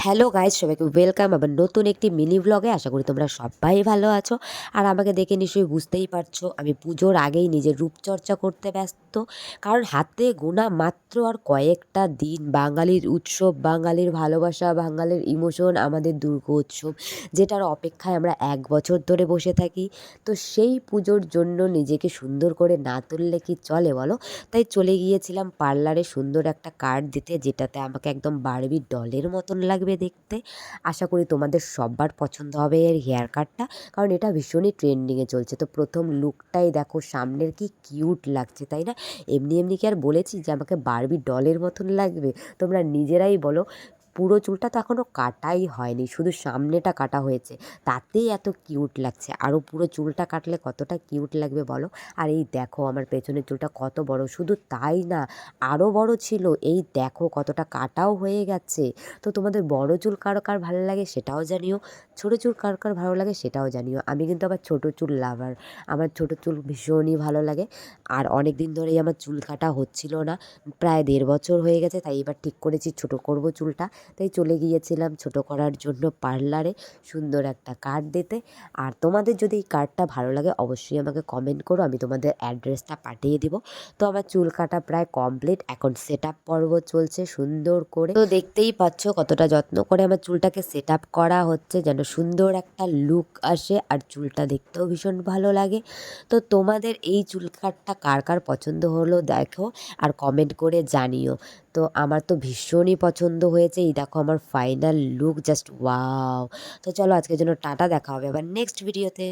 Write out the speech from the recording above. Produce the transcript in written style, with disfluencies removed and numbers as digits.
Hello guys, সবাইকে welcome আবার নতুন একটি মিনি ব্লগে। আশা করি তোমরা সবাই ভালো আছো। আর আমাকে দেখে নিশ্চয়ই বুঝতেই পারছো আমি পুজোর আগেই নিজের রূপচর্চা করতে ব্যস্ত। কারণ হাতে গোনা মাত্র আর কয়েকটা দিন, বাঙালির উৎসব, বাঙালির ভালোবাসা, বাঙালির ইমোশন, আমাদের দুর্গোৎসব, যেটার অপেক্ষায় আমরা 1 বছর ধরে বসে থাকি। তো সেই পুজোর জন্য নিজেকে সুন্দর করে না তুললে কি চলে বলো? তাই চলে গিয়েছিলাম পার্লারে সুন্দর একটা কার্ড দিতে, যেটাতে আমাকে একদম বারবি ডলের মতন লাগবে দেখতে। আশা করি তোমাদের সবার পছন্দ হবে এর হেয়ার কাটটা, কারণ এটা ভীষণই ট্রেন্ডিংয়ে চলছে। তো প্রথম লুকটাই দেখো, সামনের কি কিউট লাগছে তাই না? এমনি এমনি কি আর বলেছি যে আমাকে বারবি ডলের মতন লাগবে? তোমরা নিজেরাই বলো। পুরো চুলটা তো এখনও কাটাই হয়নি, শুধু সামনেটা কাটা হয়েছে, তাতেই এত কিউট লাগছে। আরও পুরো চুলটা কাটলে কতটা কিউট লাগবে বলো? আর এই দেখো আমার পেছনের চুলটা কত বড়, শুধু তাই না, আরও বড় ছিল। এই দেখো কতটা কাটাও হয়ে গেছে। তো তোমাদের বড় চুল কার কার ভালো লাগে সেটাও জানিও, ছোটো চুল কার কার ভালো লাগে সেটাও জানিও। আমি কিন্তু আবার ছোটো চুল লাভার, আমার ছোটো চুল ভীষণই ভালো লাগে। আর অনেক দিন ধরেই আমার চুল কাটা হচ্ছিল না, প্রায় 1.5 বছর হয়ে গেছে। তাই এবার ঠিক করেছি ছোটো করব চুলটা। তাই চলে গিয়েছিলাম ছোটো করার জন্য পার্লারে, সুন্দর একটা কাট দিতে। আর তোমাদের যদি এই কার্ডটা ভালো লাগে অবশ্যই আমাকে কমেন্ট করো, আমি তোমাদের অ্যাড্রেসটা পাঠিয়ে দিব। তো আমার চুল কাটা প্রায় কমপ্লিট, এখন সেট আপ পর্ব চলছে সুন্দর করে। তো দেখতেই পাচ্ছ কতটা যত্ন করে আমার চুলটাকে সেট আপ করা হচ্ছে, যেন সুন্দর একটা লুক আসে আর চুলটা দেখতেও ভীষণ ভালো লাগে। তো তোমাদের এই চুল কাটটা কার কার পছন্দ হলো দেখো, আর কমেন্ট করে জানিও। তো আমার তো ভীষণই পছন্দ হয়েছে। এই দেখো আমার ফাইনাল লুক, জাস্ট ওয়াও। তো চলো আজকের জন্য টাটা, দেখা হবে আবার নেক্সট ভিডিওতে।